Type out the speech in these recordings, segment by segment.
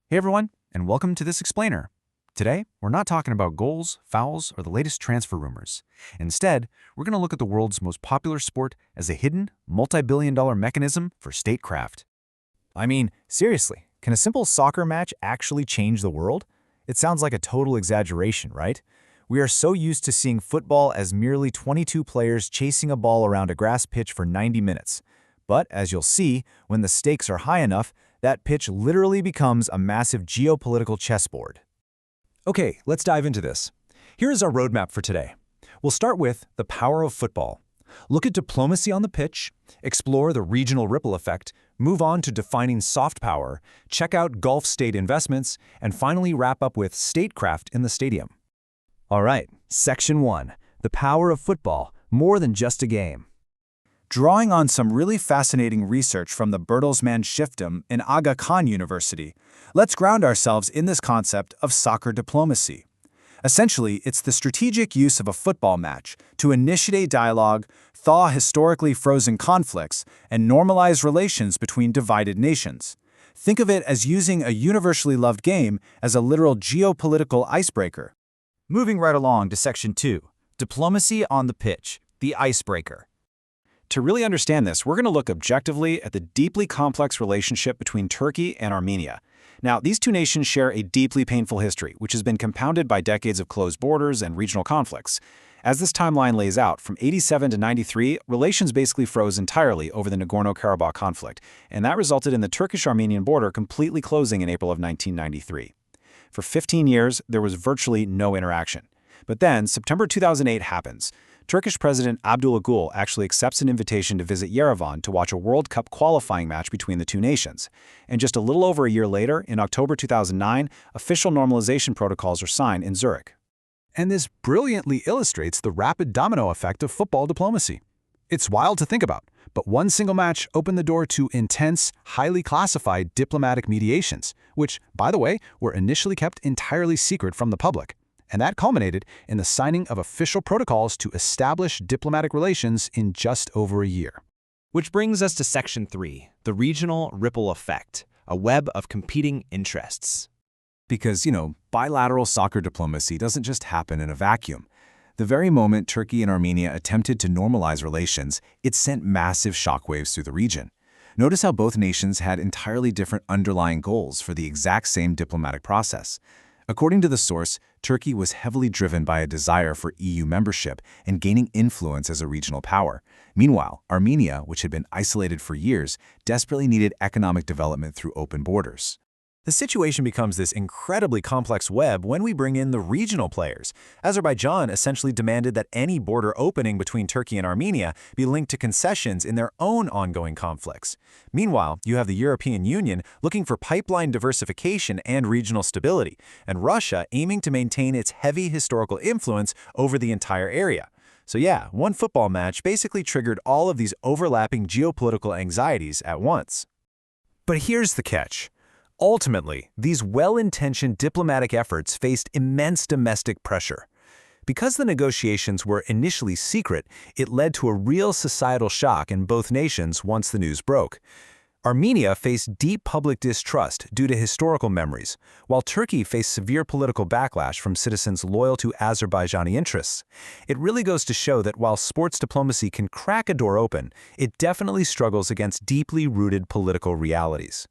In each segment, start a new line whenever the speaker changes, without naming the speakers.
Hey everyone, and welcome to this explainer. Today, we're not talking about goals, fouls, or the latest transfer rumors. Instead, we're going to look at the world's most popular sport as a hidden, multi-billion-dollar mechanism for statecraft.
I mean, seriously, can a simple soccer match actually change the world? It sounds like a total exaggeration, right? We are so used to seeing football as merely 22 players chasing a ball around a grass pitch for 90 minutes. But as you'll see, when the stakes are high enough, that pitch literally becomes a massive geopolitical chessboard.
Okay, let's dive into this. Here is our roadmap for today. We'll start with the power of football. Look at diplomacy on the pitch, explore the regional ripple effect, move on to defining soft power, check out Gulf state investments, and finally wrap up with statecraft in the stadium. All right, Section 1. The power of football, more than just a game.
Drawing on some really fascinating research from the Bertelsmann Stiftung in Aga Khan University, let's ground ourselves in this concept of soccer diplomacy. Essentially, it's the strategic use of a football match to initiate dialogue, thaw historically frozen conflicts, and normalize relations between divided nations. Think of it as using a universally loved game as a literal geopolitical icebreaker. Moving right along to Section 2, Diplomacy on the Pitch, the Icebreaker.
To really understand this, we're going to look objectively at the deeply complex relationship between Turkey and Armenia. Now, these two nations share a deeply painful history, which has been compounded by decades of closed borders and regional conflicts. As this timeline lays out, from 87 to 93, relations basically froze entirely over the Nagorno-Karabakh conflict, and that resulted in the Turkish-Armenian border completely closing in April of 1993. For 15 years, there was virtually no interaction. But then, September 2008 happens. Turkish President Abdullah Gül actually accepts an invitation to visit Yerevan to watch a World Cup qualifying match between the two nations. And just a little over a year later, in October 2009, official normalization protocols are signed in Zurich.
And this brilliantly illustrates the rapid domino effect of football diplomacy. It's wild to think about, but one single match opened the door to intense, highly classified diplomatic mediations, which, by the way, were initially kept entirely secret from the public. And that culminated in the signing of official protocols to establish diplomatic relations in just over a year.
Which brings us to Section 3, the regional ripple effect, a web of competing interests.
Because, bilateral soccer diplomacy doesn't just happen in a vacuum. The very moment Turkey and Armenia attempted to normalize relations, it sent massive shockwaves through the region. Notice how both nations had entirely different underlying goals for the exact same diplomatic process. According to the source, Turkey was heavily driven by a desire for EU membership and gaining influence as a regional power. Meanwhile, Armenia, which had been isolated for years, desperately needed economic development through open borders.
The situation becomes this incredibly complex web when we bring in the regional players. Azerbaijan essentially demanded that any border opening between Turkey and Armenia be linked to concessions in their own ongoing conflicts. Meanwhile, you have the European Union looking for pipeline diversification and regional stability, and Russia aiming to maintain its heavy historical influence over the entire area. So yeah, one football match basically triggered all of these overlapping geopolitical anxieties at once. But here's the catch. Ultimately, these well-intentioned diplomatic efforts faced immense domestic pressure. Because the negotiations were initially secret, it led to a real societal shock in both nations once the news broke. Armenia faced deep public distrust due to historical memories, while Turkey faced severe political backlash from citizens loyal to Azerbaijani interests. It really goes to show that while sports diplomacy can crack a door open, it definitely struggles against deeply rooted political realities.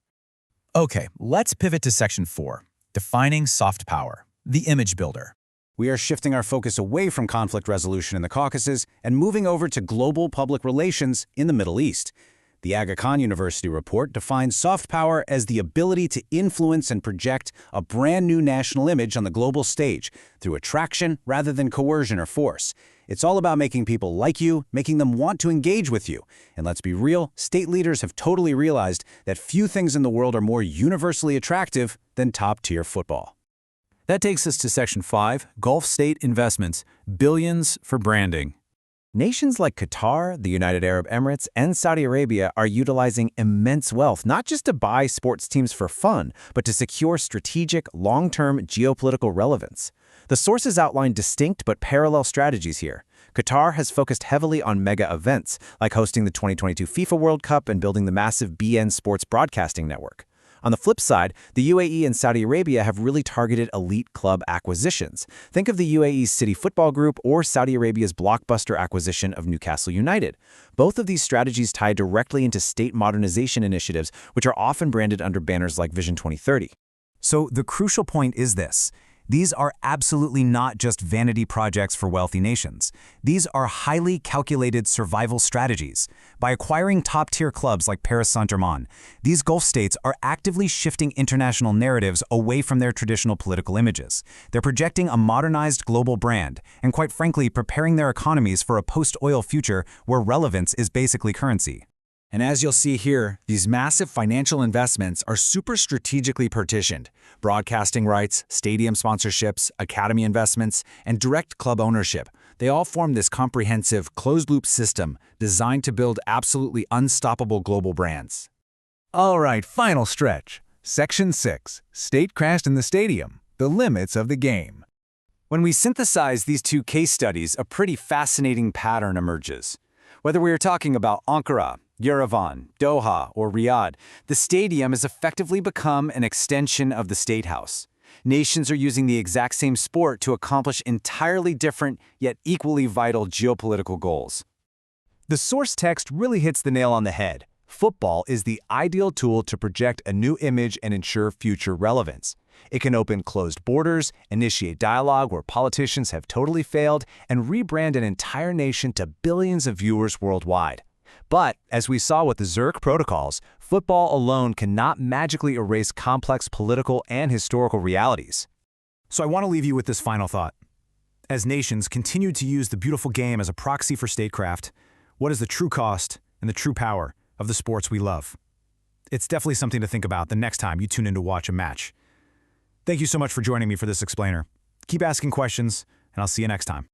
Okay, let's pivot to Section 4, Defining Soft Power, the Image Builder.
We are shifting our focus away from conflict resolution in the Caucasus and moving over to global public relations in the Middle East. The Aga Khan University report defines soft power as the ability to influence and project a brand new national image on the global stage through attraction rather than coercion or force. It's all about making people like you, making them want to engage with you. And let's be real, state leaders have totally realized that few things in the world are more universally attractive than top-tier football.
That takes us to Section 5, Gulf state investments, billions for branding.
Nations like Qatar, the United Arab Emirates, and Saudi Arabia are utilizing immense wealth not just to buy sports teams for fun, but to secure strategic, long-term geopolitical relevance. The sources outline distinct but parallel strategies here. Qatar has focused heavily on mega events, like hosting the 2022 FIFA World Cup and building the massive BN Sports broadcasting network. On the flip side, the UAE and Saudi Arabia have really targeted elite club acquisitions. Think of the UAE's City Football Group or Saudi Arabia's blockbuster acquisition of Newcastle United. Both of these strategies tie directly into state modernization initiatives, which are often branded under banners like Vision 2030.
So the crucial point is this. These are absolutely not just vanity projects for wealthy nations. These are highly calculated survival strategies. By acquiring top-tier clubs like Paris Saint-Germain, these Gulf states are actively shifting international narratives away from their traditional political images. They're projecting a modernized global brand, and quite frankly, preparing their economies for a post-oil future where relevance is basically currency.
And as you'll see here, these massive financial investments are super strategically partitioned. Broadcasting rights, stadium sponsorships, academy investments, and direct club ownership. They all form this comprehensive, closed-loop system designed to build absolutely unstoppable global brands.
All right, final stretch. Section 6. Statecraft in the Stadium. The Limits of the Game.
When we synthesize these two case studies, a pretty fascinating pattern emerges. Whether we are talking about Ankara, Yerevan, Doha, or Riyadh, the stadium has effectively become an extension of the State House. Nations are using the exact same sport to accomplish entirely different, yet equally vital geopolitical goals.
The source text really hits the nail on the head. Football is the ideal tool to project a new image and ensure future relevance. It can open closed borders, initiate dialogue where politicians have totally failed, and rebrand an entire nation to billions of viewers worldwide. But, as we saw with the Zurich protocols, football alone cannot magically erase complex political and historical realities.
So I want to leave you with this final thought. As nations continue to use the beautiful game as a proxy for statecraft, what is the true cost and the true power of the sports we love? It's definitely something to think about the next time you tune in to watch a match. Thank you so much for joining me for this explainer. Keep asking questions, and I'll see you next time.